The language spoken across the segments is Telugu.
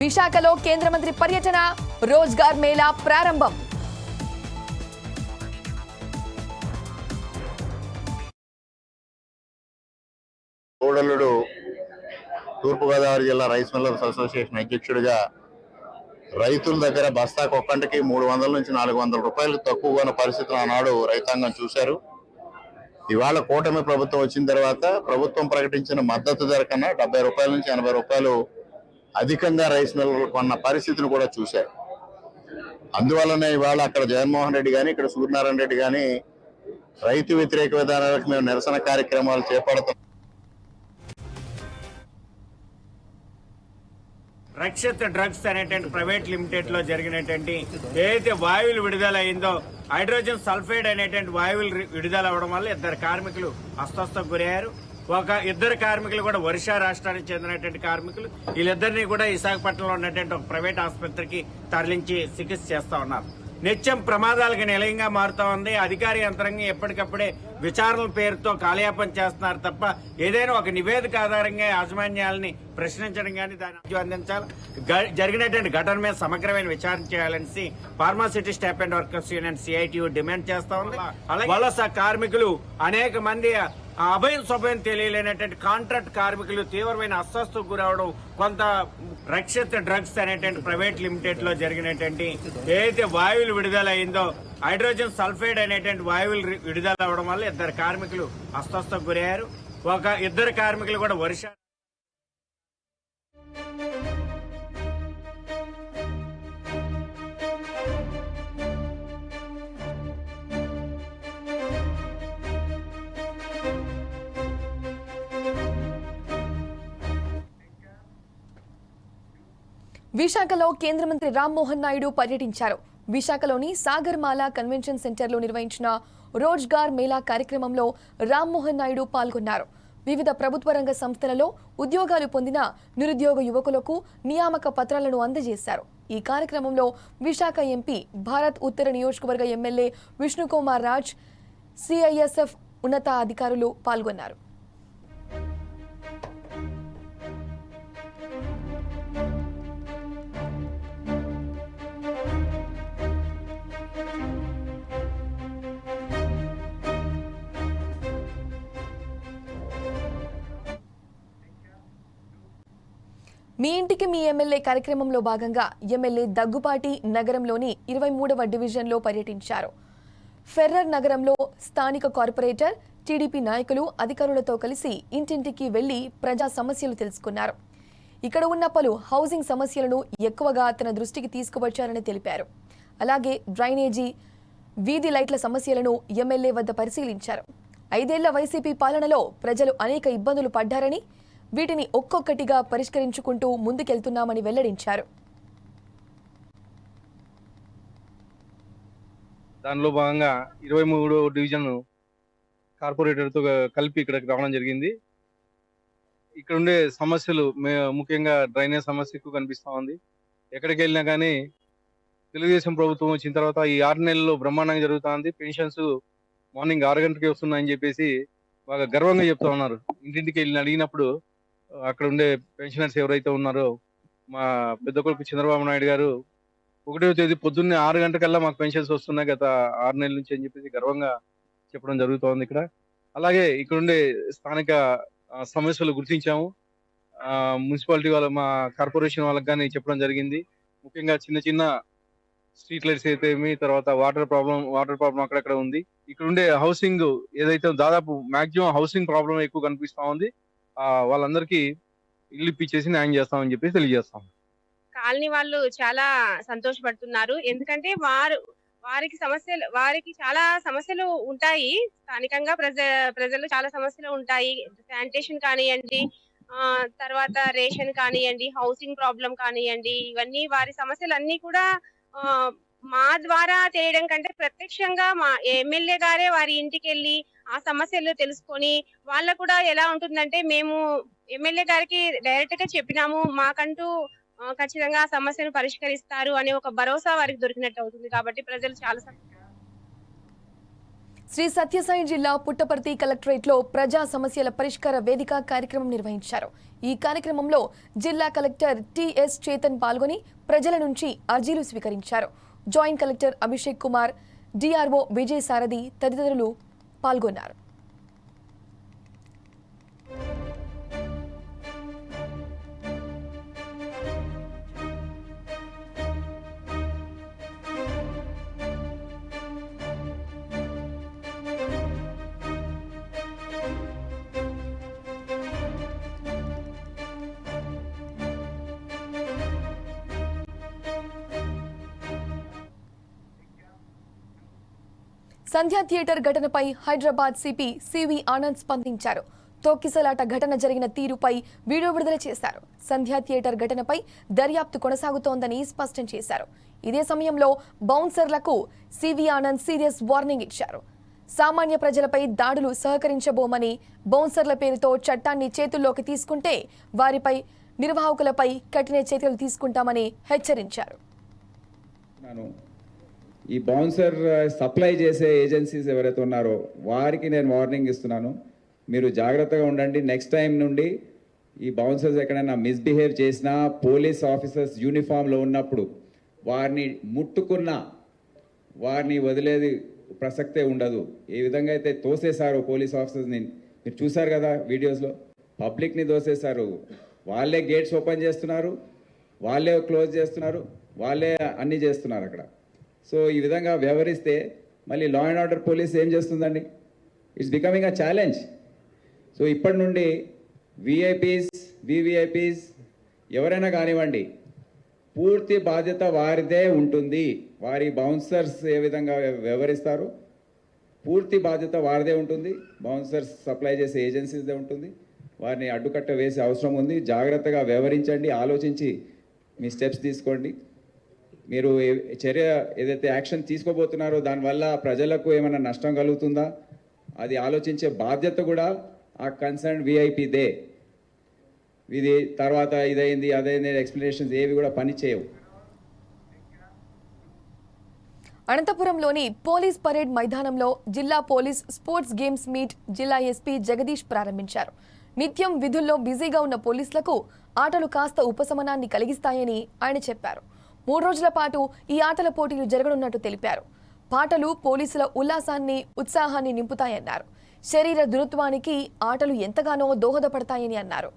విశాఖలో కేంద్ర మంత్రి పర్యటన, రోజ్గార్ మేళా ప్రారంభం. కోడల్లుడు తూర్పుగోదావరి జిల్లా రైస్ మిల్లర్స్ అసోసియేషన్ అధ్యక్షుడిగా రైతుల దగ్గర బస్తాకు ఒక్కంటికి 300 నుంచి 400 రూపాయలు తక్కువగా ఉన్న పరిస్థితులు ఆనాడు రైతాంగం చూశారు. ఇవాళ కూటమి ప్రభుత్వం వచ్చిన తర్వాత ప్రభుత్వం ప్రకటించిన మద్దతు ధర కన్నా 70 రూపాయల నుంచి 80 రూపాయలు అధికంగా రైస్ మిల్లర్లు కొన్న పరిస్థితిని కూడా చూశారు. అందువల్లనే ఇవాళ అక్కడ జగన్మోహన్ రెడ్డి కానీ ఇక్కడ సూర్యనారాయణ రెడ్డి కానీ రైతు వ్యతిరేక విధానాలకు మేము నిరసన కార్యక్రమాలు చేపడతాం. రక్షిత్ డ్రగ్స్ అనేటువంటి ప్రైవేట్ లిమిటెడ్ లో జరిగినటువంటి ఏదైతే వాయువులు విడుదల అయిందో హైడ్రోజన్ సల్ఫైడ్ అనేటువంటి వాయువులు విడుదల అవడం వల్ల ఇద్దరు కార్మికులు అస్వస్థకు గురయ్యారు. ఇద్దరు కార్మికులు కూడా ఒరిస్సా రాష్ట్రానికి చెందినటువంటి కార్మికులు. వీళ్ళిద్దరినీ కూడా విశాఖపట్నంలో ఉన్నటువంటి ఒక ప్రైవేట్ ఆసుపత్రికి తరలించి చికిత్స చేస్తా ఉన్నారు. నిత్యం ప్రమాదాలకు నిలయంగా మారుతా ఉంది. అధికార యంత్రాంగం ఎప్పటికప్పుడే విచారణల పేరుతో కాలయాపన చేస్తున్నారు తప్ప ఏదైనా ఒక నివేదిక ఆధారంగా యాజమాన్యాలని ప్రశ్నించడం కానీ దాన్ని అందించాలి. జరిగినటువంటి ఘటన మీద సమగ్రమైన విచారణ చేయాలని pharma city staff and workers union CITU demand చేస్తా ఉంది. అలాగే వలస కార్మికులు అనేక మంది అభయం స్వభయం తెలియలేనటువంటి కాంట్రాక్ట్ కార్మికులు తీవ్రమైన అస్వస్థకు గురవడం, కొంత రక్షిత్ డ్రగ్స్ అనేటువంటి ప్రైవేట్ లిమిటెడ్ లో జరిగినటువంటి ఏదైతే వాయువులు విడుదల అయిందో హైడ్రోజన్ సల్ఫైడ్ అనేటువంటి వాయువులు విడుదల అవడం వల్ల ఇద్దరు కార్మికులు అస్వస్థకు గురయ్యారు. ఇద్దరు కార్మికులు కూడా ఒరిస్సా. విశాఖలో కేంద్ర మంత్రి రామ్మోహన్ నాయుడు పర్యటించారు. విశాఖలోని సాగర్మాల కన్వెన్షన్ సెంటర్లో నిర్వహించిన రోజ్గార్ మేళా కార్యక్రమంలో రామ్మోహన్ నాయుడు పాల్గొన్నారు. వివిధ ప్రభుత్వ రంగ సంస్థలలో ఉద్యోగాలు పొందిన నిరుద్యోగ యువకులకు నియామక పత్రాలను అందజేశారు. ఈ కార్యక్రమంలో విశాఖ ఎంపీ భారత్ ఉత్తర నియోజకవర్గ ఎమ్మెల్యే విష్ణుకుమార్ రాజ్, సిఐఎస్ఎఫ్ ఉన్నతాధికారులు పాల్గొన్నారు. మీ ఇంటికి మీ ఎమ్మెల్యే కార్యక్రమంలో భాగంగా ఎమ్మెల్యే దగ్గుపాటి నగరంలోని 23వ డివిజన్లో పర్యటించారు. ఫెర్రర్ నగరంలో స్థానిక కార్పొరేటర్, టీడీపీ నాయకులు అధికారులతో కలిసి ఇంటింటికి వెళ్లి ప్రజా సమస్యలు తెలుసుకున్నారు. ఇక్కడ ఉన్న పలు హౌసింగ్ సమస్యలను ఎక్కువగా తన దృష్టికి తీసుకువచ్చారని తెలిపారు. అలాగే డ్రైనేజీ, వీధి లైట్ల సమస్యలను ఎమ్మెల్యే వద్ద పరిశీలించారు. 5 ఏళ్ల వైసీపీ పాలనలో ప్రజలు అనేక ఇబ్బందులు పడ్డారని, వీటిని ఒక్కొక్కటిగా పరిష్కరించుకుంటూ ముందుకెళ్తున్నామని వెల్లడించారు. దానిలో భాగంగా 23వ డివిజన్ కార్పొరేటర్తో కలిపి ఇక్కడికి రావడం జరిగింది. ఇక్కడ ఉండే సమస్యలు ముఖ్యంగా డ్రైనేజ్ సమస్య ఎక్కువ కనిపిస్తా ఉంది. ఎక్కడికి వెళ్ళినా కానీ తెలుగుదేశం ప్రభుత్వం వచ్చిన తర్వాత ఈ 6 నెలల్లో బ్రహ్మాండంగా జరుగుతూ ఉంది. పెన్షన్స్ మార్నింగ్ 6 గంటలకి వస్తున్నాయని చెప్పేసి బాగా గర్వంగా చెప్తా ఉన్నారు. ఇంటింటికి వెళ్ళి అడిగినప్పుడు అక్కడ ఉండే పెన్షనర్స్ ఎవరైతే ఉన్నారో, మా పెద్ద కొడుకు చంద్రబాబు నాయుడు గారు 1వ తేదీ పొద్దున్నే 6 గంటలకల్లా మాకు పెన్షన్స్ వస్తున్నాయి గత 6 నెలల నుంచి అని చెప్పేసి గర్వంగా చెప్పడం జరుగుతోంది ఇక్కడ. అలాగే ఇక్కడ ఉండే స్థానిక సమస్యలు గుర్తించాము. మున్సిపాలిటీ వాళ్ళ, మా కార్పొరేషన్ వాళ్ళకి కానీ చెప్పడం జరిగింది. ముఖ్యంగా చిన్న చిన్న స్ట్రీట్ లైట్స్ అయితే ఏమి, తర్వాత వాటర్ ప్రాబ్లం అక్కడక్కడ ఉంది. ఇక్కడ ఉండే హౌసింగ్ ఏదైతే దాదాపు మాక్సిమం హౌసింగ్ ప్రాబ్లం ఎక్కువ కనిపిస్తా ఉంది. వాళ్ళందరికీ ఇల్లు ఇప్పించేసి న్యాయం చేస్తామని చెప్పి తెలియజేస్తాం. కాలనీ వాళ్ళు చాలా సంతోషపడుతున్నారు. ఎందుకంటే వారికి చాలా సమస్యలు ఉంటాయి. స్థానికంగా ప్రజలు చాలా సమస్యలు ఉంటాయి. శానిటేషన్ కానివ్వండి, తర్వాత రేషన్ కానివ్వండి, హౌసింగ్ ప్రాబ్లం కానివ్వండి, ఇవన్నీ వారి సమస్యలు అన్ని కూడా మా ద్వారా తెలియడం కంటే ప్రత్యక్షంగా మా ఎమ్మెల్యే గారే వారి ఇంటికి వెళ్ళి ఆ సమస్యలు తెలుసుకొని, వాళ్ళకు కూడా ఎలా ఉంటుందంటే, మేము ఎమ్మెల్యే గారికి డైరెక్ట్ గా చెప్పినాము, మాకంటూ ఖచ్చితంగా ఆ సమస్యను పరిష్కరిస్తారు అనే ఒక భరోసా వారికి దొరికినట్టు అవుతుంది. కాబట్టి ప్రజలు చాలా శ్రీ సత్యసాయి జిల్లా పుట్టపర్తి కలెక్టరేట్లో ప్రజా సమస్యల పరిష్కార వేదిక కార్యక్రమం నిర్వహించారు. ఈ కార్యక్రమంలో జిల్లా కలెక్టర్ టిఎస్ చేతన్ పాల్గొని ప్రజల నుంచి అర్జీలు స్వీకరించారు. Joint collector Abhishek Kumar, DRO Vijay Sarathi తదితరులు పాల్గొన్నారు. సంధ్యా థియేటర్ ఘటనపై హైదరాబాద్ సిపి సివి ఆనంద్ స్పందించారు. తోకిసలాట ఘటన జరిగిన తీరుపై వీడియో విడుదల చేశారు. సంధ్యా థియేటర్ ఘటనపై దర్యాప్తు కొనసాగుతోందని స్పష్టం చేశారు. ఇదే సమయంలో బౌన్సర్లకు సివి ఆనంద్ సీరియస్ వార్నింగ్ ఇచ్చారు. సామాన్య ప్రజలపై దాడులు సహకరించబోమని, బౌన్సర్ల పేరుతో చట్టాన్ని చేతుల్లోకి తీసుకుంటే వారిపై నిర్వాహకులపై కఠిన చర్యలు తీసుకుంటామని హెచ్చరించారు. ఈ బౌన్సర్ సప్లై చేసే ఏజెన్సీస్ ఎవరైతే ఉన్నారో వారికి నేను వార్నింగ్ ఇస్తున్నాను. మీరు జాగ్రత్తగా ఉండండి. నెక్స్ట్ టైం నుండి ఈ బౌన్సర్స్ ఎక్కడైనా మిస్బిహేవ్ చేసినా, పోలీస్ ఆఫీసర్స్ యూనిఫామ్లో ఉన్నప్పుడు వారిని ముట్టుకున్నా వారిని వదిలేది ప్రసక్తే ఉండదు. ఏ విధంగా అయితే తోసేశారో పోలీస్ ఆఫీసర్స్ని మీరు చూశారు కదా వీడియోస్లో. పబ్లిక్ని తోసేశారు. వాళ్ళే గేట్స్ ఓపెన్ చేస్తున్నారు, వాళ్ళే క్లోజ్ చేస్తున్నారు, వాళ్ళే అన్నీ చేస్తున్నారు అక్కడ. సో ఈ విధంగా వ్యవహరిస్తే మళ్ళీ లా అండ్ ఆర్డర్ పోలీస్ ఏం చేస్తుందండి? It's becoming a challenge. So ఇప్పటి నుండి విఐపీస్, వివిఐపీస్ ఎవరైనా కానివ్వండి, పూర్తి బాధ్యత వారిదే ఉంటుంది. వారి బౌన్సర్స్ ఏ విధంగా వ్యవహరిస్తారు పూర్తి బాధ్యత వారిదే ఉంటుంది. బౌన్సర్స్ సప్లై చేసే ఏజెన్సీస్దే ఉంటుంది. వారిని అడ్డుకట్ట వేసే అవసరం ఉంది. జాగ్రత్తగా వ్యవహరించండి, ఆలోచించి మీ స్టెప్స్ తీసుకోండి. మీరు చర్య ఏదైతే యాక్షన్ తీసుకోబోతున్నారో దానివల్ల ప్రజలకు ఏమైనా నష్టం కలుగుతుందా అది ఆలోచించే బాధ్యత కూడా ఆ కన్సర్న్ విఐపీదే. ఇది తర్వాత ఇదైంది అదైంది ఎక్స్ప్లెనేషన్స్ ఏవి కూడా పని చేయవు. అనంతపురంలోని పోలీస్ పరేడ్ మైదానంలో జిల్లా పోలీస్ స్పోర్ట్స్ గేమ్స్ మీట్ జిల్లా ఎస్పీ జగదీష్ ప్రారంభించారు. నిత్యం విధుల్లో బిజీగా ఉన్న పోలీసులకు ఆటలు కాస్త ఉపశమనాన్ని కలిగిస్తాయని ఆయన చెప్పారు. 3 రోజుల పాటు ఈ ఆటల పోటీలు జరగనున్నట్టు తెలిపారు. పాటలు పోలీసుల ఉల్లాసాన్ని, ఉత్సాహాన్ని నింపుతాయన్నారు. శరీర దృఢత్వానికి ఆటలు ఎంతగానో దోహదపడతాయని అన్నారు.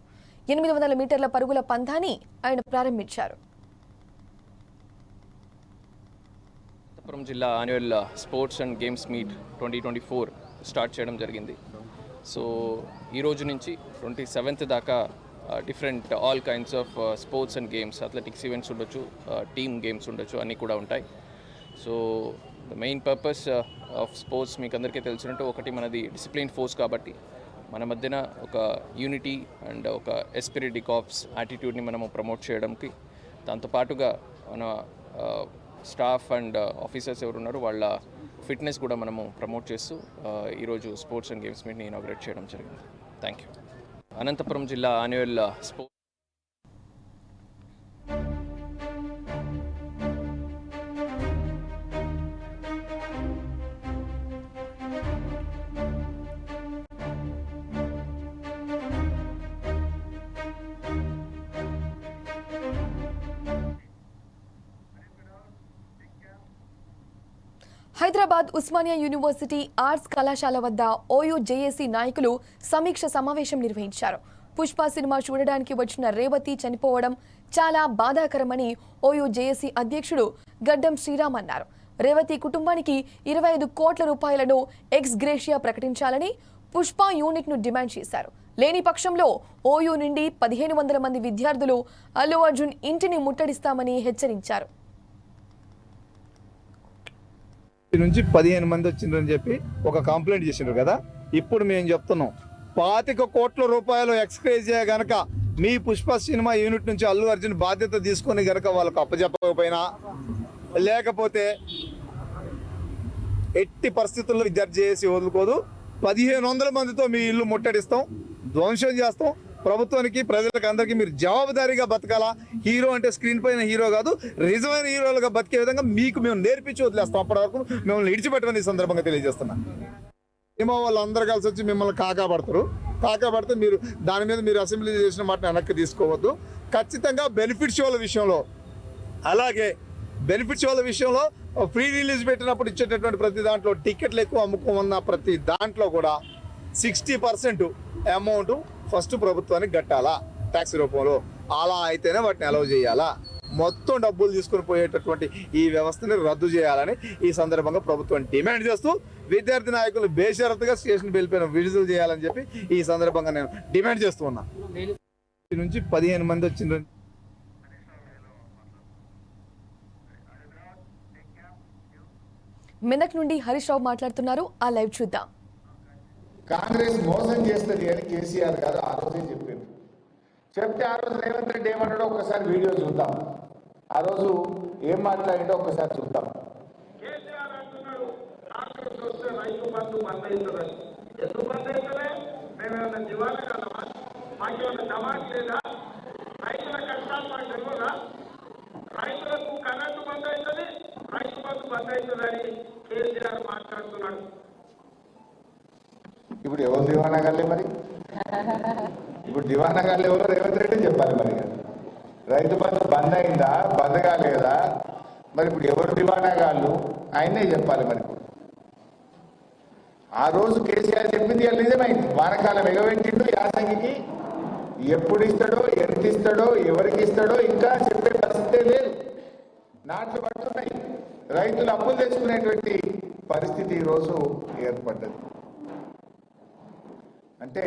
800 మీటర్ల పరుగుల పందాన్ని ఆయన ప్రారంభించారు. అనంతపురం జిల్లా annual sports and games meet 2024 start చేయడం జరిగింది. సో ఈ రోజు నుంచి 27th దాకా different all kinds of sports and games, athletics events ఉండొచ్చు, టీమ్ గేమ్స్ ఉండొచ్చు, అన్నీ కూడా ఉంటాయి. So the main purpose of sports మీకు అందరికీ తెలిసినట్టు ఒకటి మనది డిసిప్లిన్ ఫోర్స్ కాబట్టి మన మధ్యన ఒక యూనిటీ అండ్ ఒక ఎస్పిరిట్ డికాప్స్ యాటిట్యూడ్ని మనము ప్రమోట్ చేయడానికి, దాంతోపాటుగా మన స్టాఫ్ అండ్ ఆఫీసర్స్ ఎవరున్నారో వాళ్ళ ఫిట్నెస్ కూడా మనము ప్రమోట్ చేస్తూ ఈరోజు స్పోర్ట్స్ అండ్ గేమ్స్ మీట్ని ఇనాగ్రేట్ చేయడం జరిగింది. Thank you. అనంతపురం జిల్లా annual sports Hyderabad Osmania university arts కళాశాల వద్ద ఓయూ జేఏసీ నాయకులు సమీక్ష సమావేశం నిర్వహించారు. పుష్ప సినిమా చూడడానికి వచ్చిన రేవతి చనిపోవడం చాలా బాధాకరమని ఓయూ జేఏసీ అధ్యక్షుడు గడ్డం శ్రీరామ్ అన్నారు. రేవతి కుటుంబానికి 25 కోట్ల రూపాయలను ఎక్స్ గ్రేషియా ప్రకటించాలని పుష్ప యూనిట్ను డిమాండ్ చేశారు. లేని పక్షంలో ఓయూ నుండి 1500 మంది విద్యార్థులు అల్లు అర్జున్ ఇంటిని ముట్టడిస్తామని హెచ్చరించారు. నుంచి 15 మంది వచ్చిండ్రని చెప్పి ఒక కంప్లైంట్ చేసిండ్రు కదా. ఇప్పుడు మేము చెప్తున్నాం 25 కోట్ల రూపాయలు ఎక్స్గ్రేషియా గనక మీ పుష్ప సినిమా యూనిట్ నుంచి అల్లు అర్జున్ బాధ్యత తీసుకొని గనక వాళ్ళకు అప్పచెప్పకపోయినా, లేకపోతే ఎట్టి పరిస్థితుల్లో విద్యార్థి చేసి వదులుకోదు. 1500 మందితో మీ ఇల్లు ముట్టడిస్తాం, ధ్వంసం చేస్తాం. ప్రభుత్వానికి, ప్రజలకు, అందరికీ మీరు జవాబుదారీగా బతకాలా. హీరో అంటే స్క్రీన్ పైన హీరో కాదు, నిజమైన హీరోలుగా బతికే విధంగా మీకు మేము నేర్పించి వదిలేస్తాం. అప్పటి వరకు మిమ్మల్ని విడిచిపెట్టమని ఈ సందర్భంగా తెలియజేస్తున్నాం. ఏమో వాళ్ళందరూ కలిసి వచ్చి మిమ్మల్ని కాకాపడతారు. కాకాపడితే మీరు దాని మీద మీరు అసెంబ్లీ చేసిన మాట వెనక్కి తీసుకోవద్దు. ఖచ్చితంగా బెనిఫిట్ షోల విషయంలో, అలాగే బెనిఫిట్ షోల విషయంలో ఫ్రీ రిలీజ్ పెట్టినప్పుడు ఇచ్చేటటువంటి ప్రతి దాంట్లో టికెట్లు ఎక్కువ అమ్ముకోమన్న ప్రతి దాంట్లో కూడా 60% అమౌంట్ ఫస్ట్ ప్రభుత్వానికి కట్టాలా ట్యాక్స్ రూపంలో. అలా అయితేనే వాటిని అలౌ చేయాలా. మొత్తం డబ్బులు తీసుకుని పోయేటటువంటి ఈ వ్యవస్థని రద్దు చేయాలని ఈ సందర్భంగా ప్రభుత్వం డిమాండ్ చేస్తూ విద్యార్థి నాయకులు బేషరతుగా స్టేషన్ బెల్పైన విడుదల చేయాలని చెప్పి ఈ సందర్భంగా నేను డిమాండ్ చేస్తూ ఉన్నా. నుంచి 15 మంది వచ్చిండ్రు. మెదక్ నుండి హరీష్ రావు మాట్లాడుతున్నారు. ఆ లైవ్ చూద్దాం. కాంగ్రెస్ మోసం చేస్తుంది అని కేసీఆర్ గారు ఆ రోజే చెప్పారు. చెప్తే ఆ రోజు రేవంత్ రెడ్డి ఏమన్నాడో ఒక్కసారి వీడియో చూద్దాం. ఆ రోజు ఏం మాట్లాడిండో ఒక్కసారి చూద్దాం. కేసీఆర్ అంటున్నాడు కాంగ్రెస్ వస్తే రైతు బంధు బంద్ అవుతుందని. ఎందుకు బంద్ అవుతుంది? మేమేమన్నా దివాళా కలవా? మాకేమన్నా దమాక్ లేదా? రైతుల కష్టాలు మాకు తెలియదా? రైతులకు కరెంటు బంద్ అవుతుంది, రైతు బంధు బంద్ అవుతుందని కేసీఆర్ మాట్లాడుతున్నాడు. ఇప్పుడు ఎవరు దివానా గాలే మరి? ఇప్పుడు దివానా గాలు ఎవరో రేవంత్ రెడ్డి చెప్పాలి మరి. రైతు బంధు బంద్ అయిందా బంద్ కాలేదా మరి? ఇప్పుడు ఎవరు దివానా గాళ్ళు ఆయనే చెప్పాలి మరి. ఆ రోజు కేసీఆర్ చెప్పింది అది నిజమైంది. వానకాలం ఎగబెట్టిండు, యాసంగికి ఎప్పుడు ఇస్తాడో, ఎంత ఇస్తాడో, ఎవరికి ఇస్తాడో ఇంకా చెప్పే పరిస్థితే లేదు. నాట్లు పడుతున్నాయి, రైతులు అప్పులు తెచ్చుకునేటువంటి పరిస్థితి ఈరోజు ఏర్పడ్డది. అంటే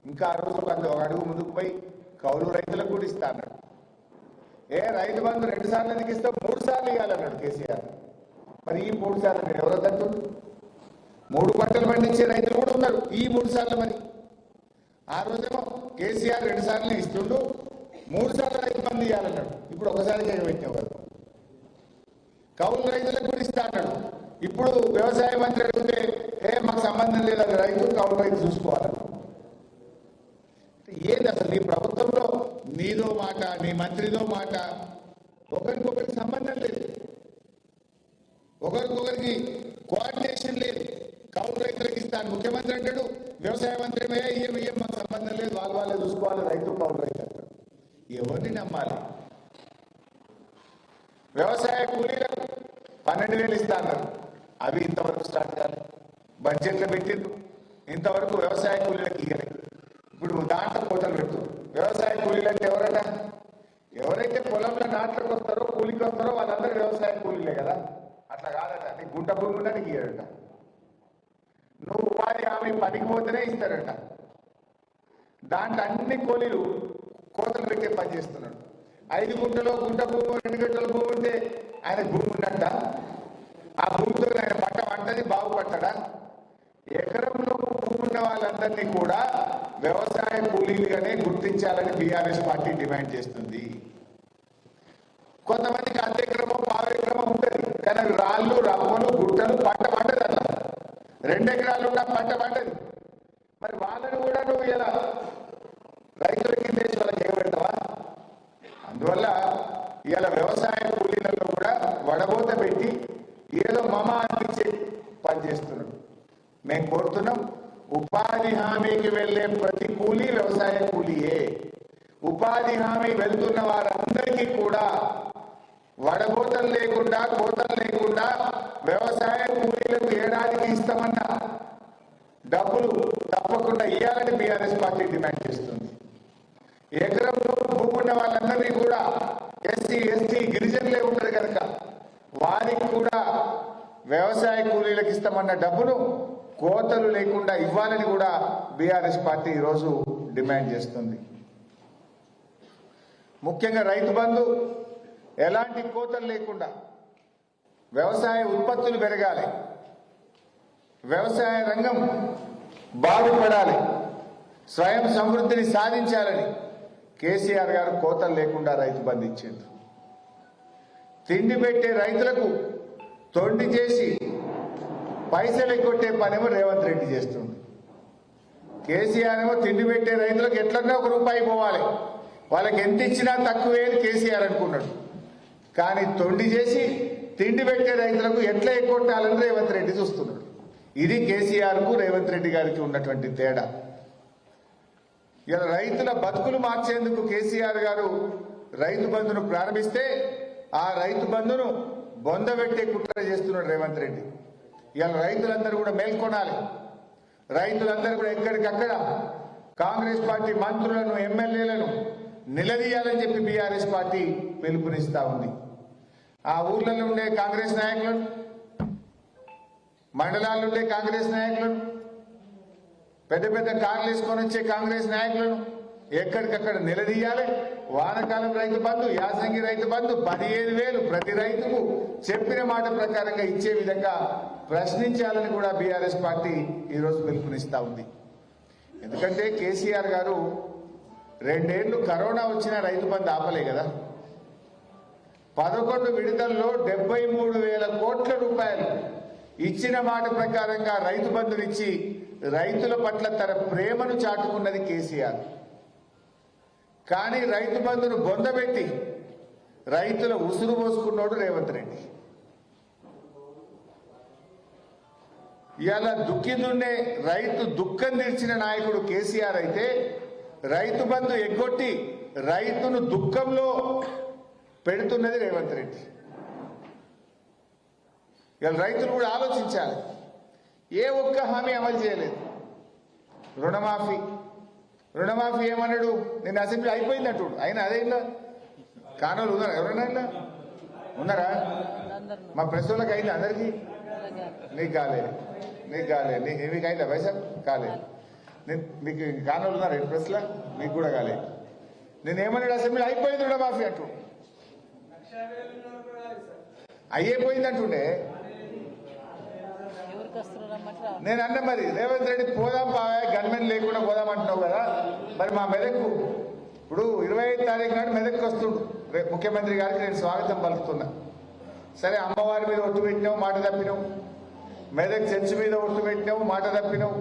ఇంకా ఆ రోజు ఒక అడుగు ముందుకు పోయి కౌలు రైతులకు కూడా ఇస్తా అన్నాడు. రైతు బంధు 2 సార్లు ఎందుకు ఇస్తావు? 3 సార్లు ఇవ్వాలన్నాడు కేసీఆర్. మరి ఈ 3 సార్లు నేను ఎవరో తట్టు 3 పంటలు పండించే రైతులు కూడా ఉన్నారు. ఈ 3 సార్లు మరి ఆ రోజేమో కేసీఆర్ 2 సార్లు ఇస్తుండు, 3 సార్లు రైతు బంధు ఇవ్వాలన్నాడు. ఇప్పుడు ఒకసారి పెట్టినావు కదా. కౌలు రైతులకు కూడా ఇస్తా అన్నాడు. ఇప్పుడు వ్యవసాయ మంత్రి అడిగితే మాకు సంబంధం లేదు, అది రైతు కౌలు రైతు చూసుకోవాలి. ఏంది అసలు నీ ప్రభుత్వంలో నీదో మాట, నీ మంత్రిదో మాట, ఒకరికొకరికి సంబంధం లేదు, ఒకరికొకరికి కోఆర్డినేషన్ లేదు. కౌలు రైతులకు ఇస్తాను ముఖ్యమంత్రి అంటాడు, వ్యవసాయ మంత్రి ఏం మాకు సంబంధం లేదు, వాళ్ళే చూసుకోవాలి, రైతు కౌలు రైతు అంటాడు. ఎవరిని నమ్మాలి? వ్యవసాయ కూలీలకు 12,000 ఇస్తా అన్నారు. అవి ఇంతవరకు స్టార్ట్ కాలేదు. బడ్జెట్లో పెట్టిండ్రు, ఇంతవరకు వ్యవసాయ కూలీలకు ఇవ్వలేదు. ఇప్పుడు దాంట్లో కోతలు పెట్టు. వ్యవసాయ కూలీలు అంటే ఎవరట? ఎవరైతే పొలంలో నాట్లకు వస్తారో, కూలికి వస్తారో వాళ్ళందరూ వ్యవసాయ కూలీలే కదా. అట్లా కాదట. నీ గుంట భూమి కూడా నీకు ఇయ్యాడట. నువ్వు ఉపాధి హామీ పనికి పోతేనే ఇస్తారట. దాంట్లో అన్ని కూలీలు కోతలు పెట్టే పని చేస్తున్నాడు. 5 గుంటలో గుంట భూమి, 2 గంటల భూమి ఉంటే ఆయన భూమి ఉన్నట్ట. ఆ భూమితో ఆయన పంట పంటది బాగుపడ్డా? ఎకరంలో భూమి ఉన్న వాళ్ళందరినీ కూడా వ్యవసాయ కూలీలుగానే గుర్తించాలని బీఆర్ఎస్ పార్టీ డిమాండ్ చేస్తుంది. కొంతమందికి అర్ధెకరమో 1/2 ఎకరమో ఉంటుంది, కానీ రాళ్ళు, రవ్వలు, గుట్టలు పంట పంటది. అట్లా 2 ఎకరాలు ఉన్న పంట పంటది. మరి వాళ్ళని కూడా నువ్వు ఇలా రైతుల కింద వాళ్ళకి ఎగబెడతావా? అందువల్ల ఇలా వ్యవసాయ కూలీలలో కూడా వడబోత పెట్టి ఏదో మమ అనిపించే పని చేస్తున్నాడు. మేము కోరుతున్నాం, ఉపాధి హామీకి వెళ్ళే ప్రతి కూలీ వ్యవసాయ కూలీయే. ఉపాధి హామీ వెళ్తున్న వారందరికీ కూడా వడబోతలు లేకుండా, కోతలు లేకుండా వ్యవసాయ కూలీలకు ఏడాదికి ఇస్తామన్న డబ్బులు తప్పకుండా ఇవ్వాలని బీఆర్ఎస్ పార్టీ డిమాండ్ చేస్తుంది. ఎకరంలో భూమి ఉన్న వాళ్ళందరినీ కూడా ఎస్సీ, ఎస్టీ, గిరిజనులే ఉంటారు కనుక వారికి కూడా వ్యవసాయ కూలీలకు ఇస్తామన్న డబ్బును కోతలు లేకుండా ఇవ్వాలని కూడా బీఆర్ఎస్ పార్టీ ఈరోజు డిమాండ్ చేస్తుంది. ముఖ్యంగా రైతు బంధు ఎలాంటి కోతలు లేకుండా వ్యవసాయ ఉత్పత్తులు పెరగాలి, వ్యవసాయ రంగం బాగుపడాలి, స్వయం సమృద్ధిని సాధించాలని కేసీఆర్ గారు కోతలు లేకుండా రైతు బంధు ఇచ్చారు. తిండి పెట్టే రైతులకు తొండి చేసి పైసలు ఎగ్గొట్టే పనేమో రేవంత్ రెడ్డి చేస్తుంది. కేసీఆర్ ఏమో తిండి పెట్టే రైతులకు ఎట్లన్నా ₹1 పోవాలి, వాళ్ళకి ఎంత ఇచ్చినా తక్కువే అని కేసీఆర్ అనుకున్నాడు. కానీ తొండి చేసి తిండి పెట్టే రైతులకు ఎట్లా ఎగ్గొట్టాలని రేవంత్ రెడ్డి చూస్తున్నాడు. ఇది కేసీఆర్కు రేవంత్ రెడ్డి గారికి ఉన్నటువంటి తేడా. ఇలా రైతుల బతుకులు మార్చేందుకు కేసీఆర్ గారు రైతు బంధును ప్రారంభిస్తే ఆ రైతు బంధును బొందబెట్టే కుట్ర చేస్తున్నాడు రేవంత్ రెడ్డి. ఇలా రైతులందరూ కూడా మేల్కొనాలి. రైతులందరూ కూడా ఎక్కడికక్కడ కాంగ్రెస్ పార్టీ మంత్రులను ఎమ్మెల్యేలను నిలదీయాలని చెప్పి బీఆర్ఎస్ పార్టీ పిలుపునిస్తా ఉంది. ఆ ఊర్లలో ఉండే కాంగ్రెస్ నాయకులను, మండలాల్లో ఉండే కాంగ్రెస్ నాయకులను, పెద్ద పెద్ద కార్లు వేసుకొని వచ్చే కాంగ్రెస్ నాయకులను ఎక్కడికక్కడ నిలదీయాలి. వానకాలం రైతు బంధు, యాసంగి రైతు బంధు 15,000 ప్రతి రైతుకు చెప్పిన మాట ప్రకారంగా ఇచ్చే విధంగా ప్రశ్నించాలని కూడా బీఆర్ఎస్ పార్టీ ఈరోజు పిలుపునిస్తా ఉంది. ఎందుకంటే కేసీఆర్ గారు 2 ఏళ్లు కరోనా వచ్చిన రైతు బంధు ఆపలే కదా. 11 విడతల్లో 73,000 కోట్ల రూపాయలు ఇచ్చిన మాట ప్రకారంగా రైతు బంధునిచ్చి రైతుల పట్ల తన ప్రేమను చాటుకున్నది కేసీఆర్. కానీ రైతు బంధును బొందబెట్టి రైతుల ఉసురు పోసుకున్నాడు రేవంత్ రెడ్డి. ఇవాళ దుఃఖిదుండే రైతు దుఃఖం తీర్చిన నాయకుడు కేసీఆర్ అయితే రైతు బంధు ఎగ్గొట్టి రైతును దుఃఖంలో పెడుతున్నది రేవంత్ రెడ్డి. ఇవాళ రైతులు కూడా ఆలోచించాలి. ఏ ఒక్క హామీ అమలు చేయలేదు. రుణమాఫీ ఏమన్నాడు? నేను అసెంబ్లీ అయిపోయింది అంటుడు. అయినా అదే ఇలా కానోళ్ళు ఉన్నారా? ఎవరైనా ఇలా ఉన్నారా? మా ప్రెస్ వాళ్ళకి అయింది అందరికీ. నీకు కాలేదు, మీకు అయిందా పైసా? కాలేదు. మీకు కానోళ్ళు ఉన్నారా ప్రెస్లో? మీకు కూడా కాలేదు. నేనేమన్నాడు? అసెంబ్లీ అయిపోయింది రుణమాఫీ అంటూ అయ్యిపోయింది అంటుండే. నేను అన్న మరి రేవంత్ రెడ్డి పోదాం బాగా గన్మెన్ లేకుండా పోదాం అంటున్నావు కదా. మరి మా మెదక్కు ఇప్పుడు 25 తారీఖు నాడు మెదక్కి వస్తుండు. రేపు ముఖ్యమంత్రి గారికి నేను స్వాగతం పలుకుతున్నా. సరే, అమ్మవారి మీద ఒట్టు పెట్టినావు, మాట తప్పినావు. మెదక్ చర్చి మీద ఒట్టు పెట్టినావు, మాట తప్పినావు.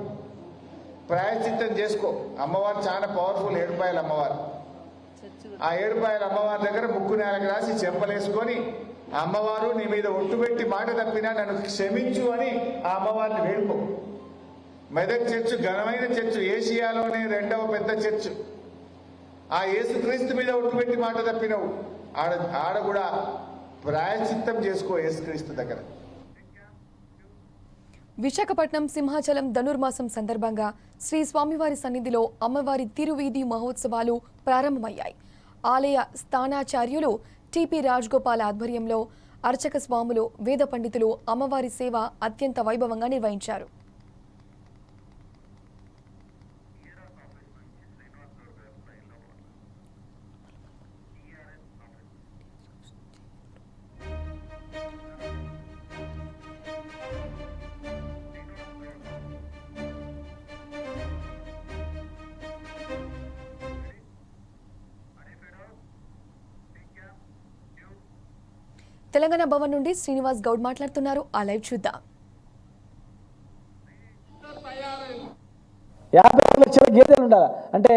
ప్రాయశ్చిత్తం చేసుకో. అమ్మవారు చాలా పవర్ఫుల్, ఏడుపాయల అమ్మవారు. ఆ ఏడుపాయల అమ్మవారి దగ్గర ముక్కు నేలకు రాసి చెంపలేసుకొని అమ్మవారు నీ మీద ఒట్టు పెట్టి మాట తప్పినా నన్ను క్షమించు అని ఆ అమ్మవారిని వేడుకో. మెదక్ చర్చ్ ఘనమైన చర్చ్, ఏషియాలోనే 2వ పెద్ద చర్చ్. ఆ యేసుక్రీస్తు మీద ఒట్టు పెట్టి మాట తప్పినవు. ఆడ కూడా ప్రాయశ్చిత్తం చేసుకో యేసుక్రీస్తు దగ్గర. విశాఖపట్నం సింహాచలం ధనుర్మాసం సందర్భంగా శ్రీ స్వామివారి సన్నిధిలో అమ్మవారి తిరువీధి మహోత్సవాలు ప్రారంభమయ్యాయి. ఆలయ స్థానాచార్యులు టిపి రాజగోపాల్ ఆధ్వర్యంలో అర్చక స్వాములు, వేద పండితులు అమ్మవారి సేవ అత్యంత వైభవంగా నిర్వహించారు. తెలంగాణ భవన్ నుండి శ్రీనివాస్ గౌడ్ మాట్లాడుతున్నారు. ఆ లైవ్ చూద్దాం. 50 లక్షల గేదెలు ఉండాలి అంటే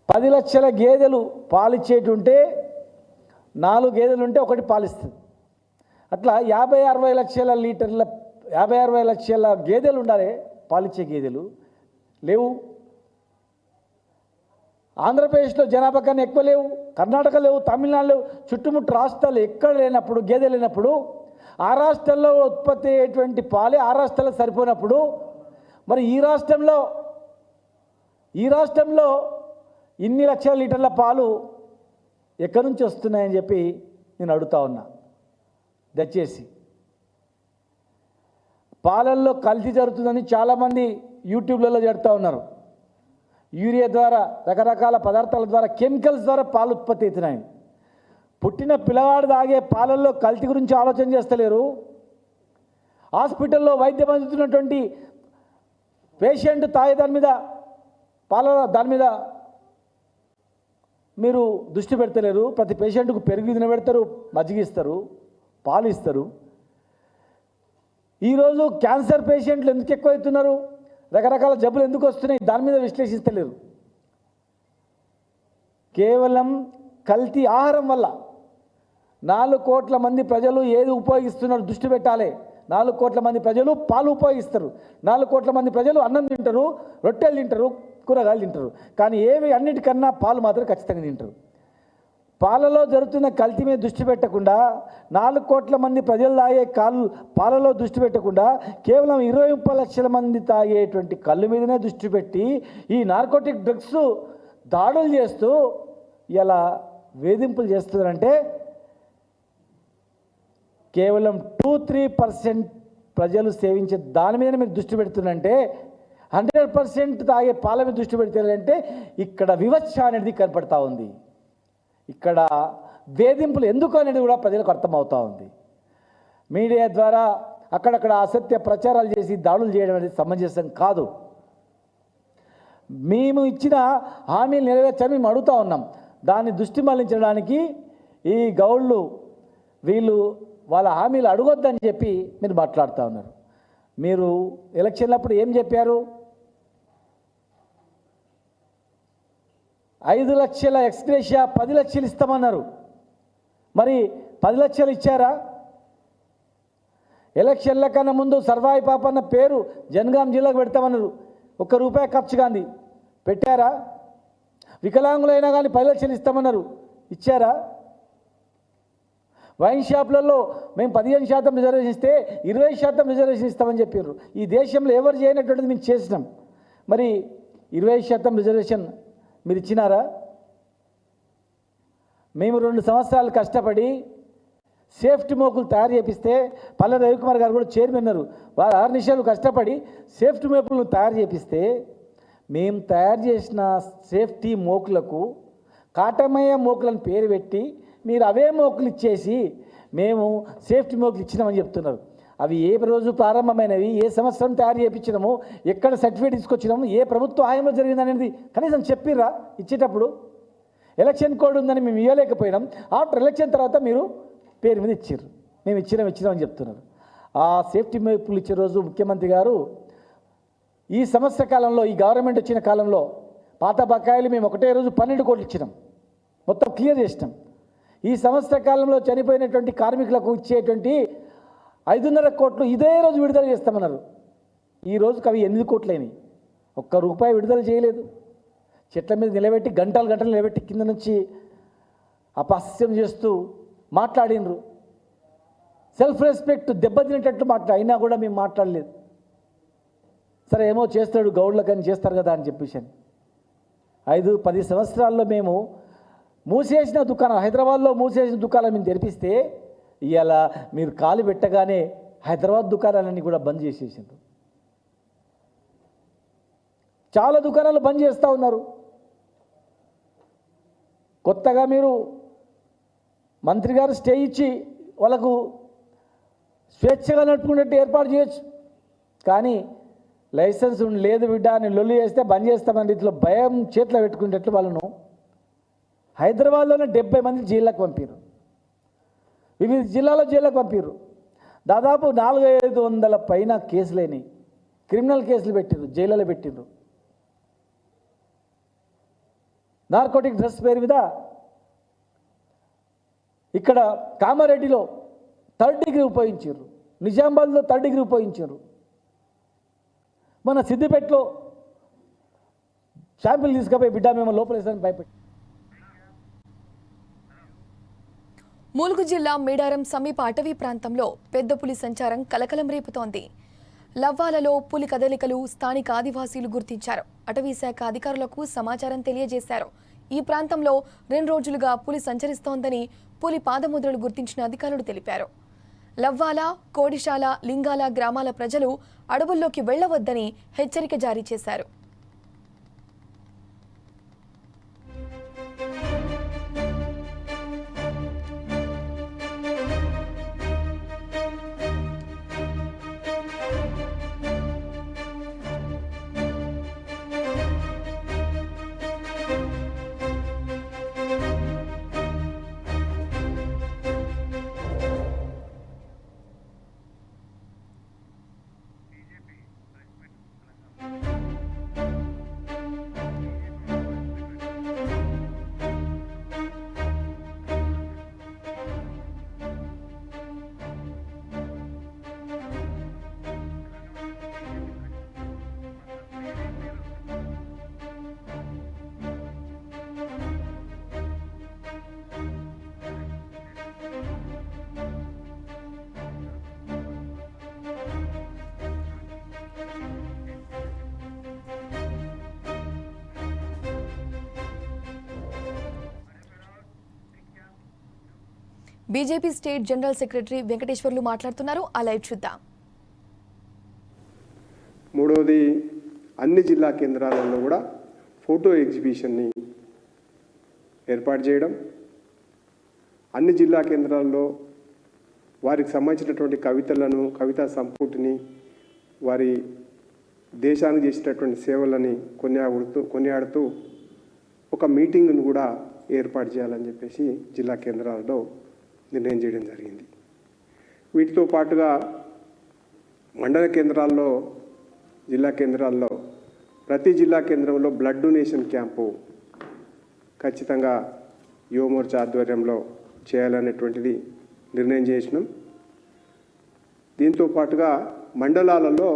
10 లక్షల గేదెలు పాలిచ్చేటుంటే 4 గేదెలు ఉంటే 1 పాలిస్తుంది. అట్లా 50-60 లక్షల లీటర్ల 50-60 లక్షల గేదెలు ఉండాలి. పాలిచ్చే గేదెలు లేవు. ఆంధ్రప్రదేశ్లో జనాభా కన్నా ఎక్కువ లేవు, కర్ణాటక లేవు, తమిళనాడు లేవు. చుట్టుముట్టు రాష్ట్రాలు ఎక్కడ లేనప్పుడు, గేదెలు లేనప్పుడు, ఆ రాష్ట్రాల్లో ఉత్పత్తి అయ్యేటువంటి పాలే ఆ రాష్ట్రాలకు సరిపోయినప్పుడు మరి ఈ రాష్ట్రంలో ఇన్ని లక్షల లీటర్ల పాలు ఎక్కడి నుంచి వస్తున్నాయని చెప్పి నేను అడుగుతా ఉన్నా. దయచేసి పాలల్లో కల్తీ జరుగుతుందని చాలామంది యూట్యూబ్లలో చెప్తా ఉన్నారు. యూరియా ద్వారా, రకరకాల పదార్థాల ద్వారా, కెమికల్స్ ద్వారా పాలు ఉత్పత్తి అవుతున్నాయి. పుట్టిన పిల్లవాడు తాగే పాలల్లో కల్తీ గురించి ఆలోచన చేస్తలేరు. హాస్పిటల్లో వైద్యం అందుతున్నటువంటి పేషెంట్ తాగే దాని మీద మీరు దృష్టి పెడతలేరు. ప్రతి పేషెంట్కు పెరుగు తినబెడతారు, మజ్జిగ ఇస్తారు, పాలు ఇస్తారు. ఈరోజు క్యాన్సర్ పేషెంట్లు ఎందుకు ఎక్కువ అవుతున్నారు, రకరకాల జబ్బులు ఎందుకు వస్తున్నాయి, దాని మీద విశ్లేషిస్తలేరు. కేవలం కల్తీ ఆహారం వల్ల 4 కోట్ల మంది ప్రజలు ఏది ఉపయోగిస్తున్నారు దృష్టి పెట్టాలి. 4 కోట్ల మంది ప్రజలు పాలు ఉపయోగిస్తారు, 4 కోట్ల మంది ప్రజలు అన్నం తింటారు, రొట్టెలు తింటారు, కూరగాయలు తింటారు. కానీ ఏవి అన్నిటికన్నా పాలు మాత్రం ఖచ్చితంగా తింటారు. పాలలో జరుగుతున్న కల్తీ మీద దృష్టి పెట్టకుండా, 4 కోట్ల మంది ప్రజలు తాగే పాలలో దృష్టి పెట్టకుండా కేవలం 20-30 లక్షల మంది తాగేటువంటి కళ్ళు మీదనే దృష్టి పెట్టి ఈ నార్కోటిక్ డ్రగ్స్ దాడులు చేస్తూ ఇలా వేధింపులు చేస్తున్నారంటే కేవలం 2-3% ప్రజలు సేవించే దాని మీద మీరు దృష్టి పెడుతున్నారంటే 100% తాగే పాల మీద దృష్టి పెడతారంటే ఇక్కడ వివక్ష అనేది కనపడతా ఉంది. ఇక్కడ వేధింపులు ఎందుకు అనేది కూడా ప్రజలకు అర్థమవుతూ ఉంది. మీడియా ద్వారా అక్కడక్కడ అసత్య ప్రచారాలు చేసి దాడులు చేయడం అనేది సమంజసం కాదు. మేము ఇచ్చిన హామీలు నెరవేర్చని మేము అడుగుతూ ఉన్నాం. దాన్ని దృష్టి మళ్లించడానికి ఈ గౌళ్ళు వీళ్ళు వాళ్ళ హామీలు అడగొద్దని చెప్పి మీరు మాట్లాడుతూ ఉన్నారు. మీరు ఎలక్షన్లప్పుడు ఏం చెప్పారు? 5 లక్షల ఎక్స్గ్రేషియా 10 లక్షలు ఇస్తామన్నారు. మరి 10 లక్షలు ఇచ్చారా? ఎలక్షన్ల కన్నా ముందు సర్వాయి పాపన్న పేరు జనగాం జిల్లాకు పెడతామన్నారు. ₹1 ఖర్చు కాంది పెట్టారా? వికలాంగులైనా కానీ 10 లక్షలు ఇస్తామన్నారు, ఇచ్చారా? వైన్ షాపులలో మేము 15% రిజర్వేషన్ ఇస్తే 20% రిజర్వేషన్ ఇస్తామని చెప్పారు. ఈ దేశంలో ఎవరు చేయనటువంటిది మేము చేసినాం. మరి 20% రిజర్వేషన్ మీరు ఇచ్చినారా? మేము 2 సంవత్సరాలు కష్టపడి సేఫ్టీ మోకులు తయారు చేపిస్తే పల్లె రవికుమార్ గారు కూడా చైర్మన్ ఉన్నారు. వారు 6 నిమిషాలు కష్టపడి సేఫ్టీ మోకులను తయారు చేపిస్తే మేము తయారు చేసిన సేఫ్టీ మోకులకు కాటమయ్య మోకులను పేరు పెట్టి మీరు అవే మోకులు ఇచ్చేసి మేము సేఫ్టీ మోకులు ఇచ్చినామని చెప్తున్నారు. అవి ఏ రోజు ప్రారంభమైనవి, ఏ సంవత్సరం తయారు చేయించినాము, ఎక్కడ సర్టిఫికేట్ తీసుకొచ్చినాము, ఏ ప్రభుత్వ హాయంలో జరిగిందనేది కనీసం చెప్పిర్రా? ఇచ్చేటప్పుడు ఎలక్షన్ కోడ్ ఉందని మేము ఇవ్వలేకపోయినాం. ఆఫ్టర్ ఎలక్షన్ తర్వాత మీరు పేరు మీద ఇచ్చారు, మేము ఇచ్చినామని చెప్తున్నారు. ఆ సేఫ్టీ మోకులు ఇచ్చే రోజు ముఖ్యమంత్రి గారు ఈ సంవత్సర కాలంలో, ఈ గవర్నమెంట్ వచ్చిన కాలంలో పాత బకాయిలు మేము ఒకటే రోజు 12 కోట్లు ఇచ్చినాం, మొత్తం క్లియర్ చేసినాం. ఈ సంవత్సర కాలంలో చనిపోయినటువంటి కార్మికులకు ఇచ్చేటువంటి 5.5 కోట్లు ఇదే రోజు విడుదల చేస్తామన్నారు. ఈ రోజుకి అవి 8 కోట్లైనవి. ₹1 విడుదల చేయలేదు. చెట్ల మీద నిలబెట్టి గంటలు నిలబెట్టి కింద నుంచి అపహాస్యం చేస్తూ మాట్లాడినరు. సెల్ఫ్ రెస్పెక్ట్ దెబ్బతినేటట్టు అయినా కూడా మేము మాట్లాడలేదు. సరే ఏమో చేస్తాడు గౌడ్లకని చేస్తారు కదా అని చెప్పేసి 5-10 సంవత్సరాల్లో మేము మూసేసిన దుకాణం, హైదరాబాద్లో మూసేసిన దుకాణాలు మేము తెరిపిస్తే ఇవాళ మీరు కాలు పెట్టగానే హైదరాబాద్ దుకాణాలన్నీ కూడా బంద్ చేసేసారు. చాలా దుకాణాలు బంద్ చేస్తూ ఉన్నారు. కొత్తగా మీరు మంత్రి గారు స్టే ఇచ్చి వాళ్ళకు స్వేచ్ఛగా నడుపుకునేట్టు ఏర్పాటు చేయొచ్చు. కానీ లైసెన్స్ లేదు బిడ్డ అని లొల్లి చేస్తే బంద్ చేస్తామని రీతిలో భయం చేతిలో పెట్టుకునేటట్లు వాళ్ళను హైదరాబాద్లోనే 70 మంది జైళ్ళకు పంపారు, వివిధ జిల్లాలో జైళ్ళకు పంపారు. దాదాపు 400-500 పైన కేసులైనవి, క్రిమినల్ కేసులు పెట్టిర్రు, జైళ్ళలో పెట్టిర్రు. నార్కోటిక్ డ్రగ్స్ పేరు మీద ఇక్కడ కామారెడ్డిలో 3rd డిగ్రీ ఉపయోగించారు, నిజామాబాద్లో 3rd డిగ్రీ ఉపయోగించారు. మన సిద్దిపేటలో శాంపిల్ తీసుకుపోయి బిడ్డ మేము లోపలేసాలని భయపెట్టి. ములుగు జిల్లా మేడారం సమీప అటవీ ప్రాంతంలో పెద్ద పులి సంచారం కలకలం రేపుతోంది. లవ్వాలలో పులి కదలికలు స్థానిక ఆదివాసీలు గుర్తించారు. అటవీ శాఖ అధికారులకు సమాచారం తెలియజేశారు. ఈ ప్రాంతంలో 2 రోజులుగా పులి సంచరిస్తోందని పులి పాదముద్రలు గుర్తించిన అధికారులు తెలిపారు. లవ్వాల, కోడిశాల, లింగాల గ్రామాల ప్రజలు అడవుల్లోకి వెళ్లవద్దని హెచ్చరిక జారీ చేశారు. BJP state general secretary Venkateswarlu మాట్లాడుతున్నారు. ఆ లైవ్ చూద్దాం. మూడవది, అన్ని జిల్లా కేంద్రాలలో కూడా ఫోటో ఎగ్జిబిషన్ని ఏర్పాటు చేయడం, అన్ని జిల్లా కేంద్రాల్లో వారికి సంబంధించినటువంటి కవితలను, కవితా సంపుటిని, వారి దేశానికి చేసినటువంటి సేవలని కొనియాడుతూ ఒక మీటింగ్ను కూడా ఏర్పాటు చేయాలని చెప్పేసి జిల్లా కేంద్రాలలో నిర్ణయం చేయడం జరిగింది. వీటితో పాటుగా మండల కేంద్రాల్లో, జిల్లా కేంద్రాల్లో ప్రతి జిల్లా కేంద్రంలో బ్లడ్ డొనేషన్ క్యాంపు ఖచ్చితంగా యువమోర్చా ఆధ్వర్యంలో చేయాలనేటువంటిది నిర్ణయం చేసినాం. దీంతో పాటుగా మండలాలలో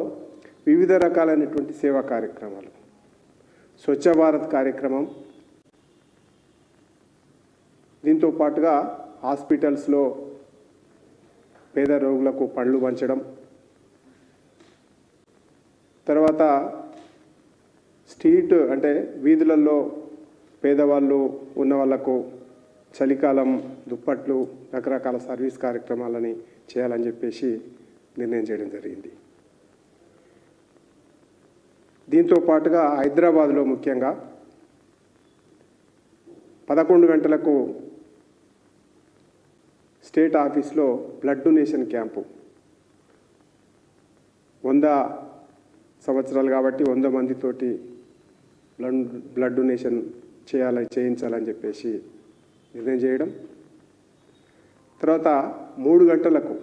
వివిధ రకాలైనటువంటి సేవా కార్యక్రమాలు, స్వచ్ఛ భారత్ కార్యక్రమం, దీంతో పాటుగా హాస్పిటల్స్లో పేద రోగులకు పండ్లు పంచడం, తర్వాత స్ట్రీట్ అంటే వీధులలో పేదవాళ్ళు ఉన్న వాళ్ళకు చలికాలం దుప్పట్లు, రకరకాల సర్వీస్ కార్యక్రమాలని చేయాలని చెప్పేసి నిర్ణయం చేయడం జరిగింది. దీంతో పాటుగా హైదరాబాద్లో ముఖ్యంగా 11 గంటలకు స్టేట్ ఆఫీస్లో బ్లడ్ డొనేషన్ క్యాంపు, 100 సంవత్సరాలు కాబట్టి 100 మందితోటి బ్లడ్ డొనేషన్ చేయించాలని చెప్పేసి నిర్ణయం చేయడం. తర్వాత 3 గంటలకు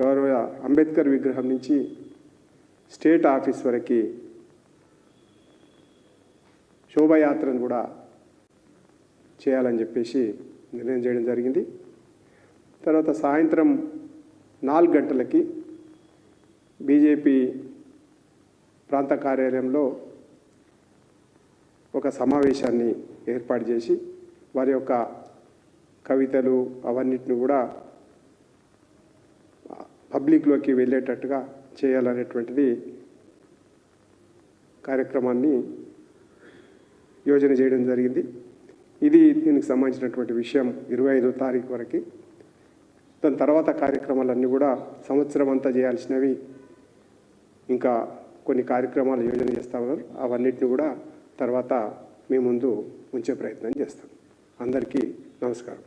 గౌరవ అంబేద్కర్ విగ్రహం నుంచి స్టేట్ ఆఫీస్ వరకు శోభయాత్రను కూడా చేయాలని చెప్పేసి నిర్ణయం చేయడం జరిగింది. తర్వాత సాయంత్రం 4 గంటలకి బీజేపీ ప్రాంత కార్యాలయంలో ఒక సమావేశాన్ని ఏర్పాటు చేసి వారి యొక్క కవితలు అవన్నిటిని కూడా పబ్లిక్లోకి వెళ్ళేటట్టుగా చేయాలనేటువంటిది కార్యక్రమాన్ని యోజన చేయడం జరిగింది. దీనికి సంబంధించినటువంటి విషయం 25వ తారీఖు వరకు. దాని తర్వాత కార్యక్రమాలన్నీ కూడా సంవత్సరం అంతా చేయాల్సినవి ఇంకా కొన్ని కార్యక్రమాలు యోజన చేస్తా ఉన్నారు. అవన్నిటిని కూడా తర్వాత మీ ముందు ఉంచే ప్రయత్నం చేస్తాం. అందరికీ నమస్కారం.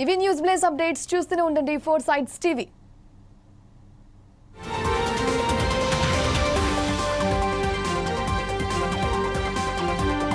ఇవి న్యూస్ బ్లేస్ అప్డేట్స్. చూస్తూనే ఉండండి 4 Sides TV.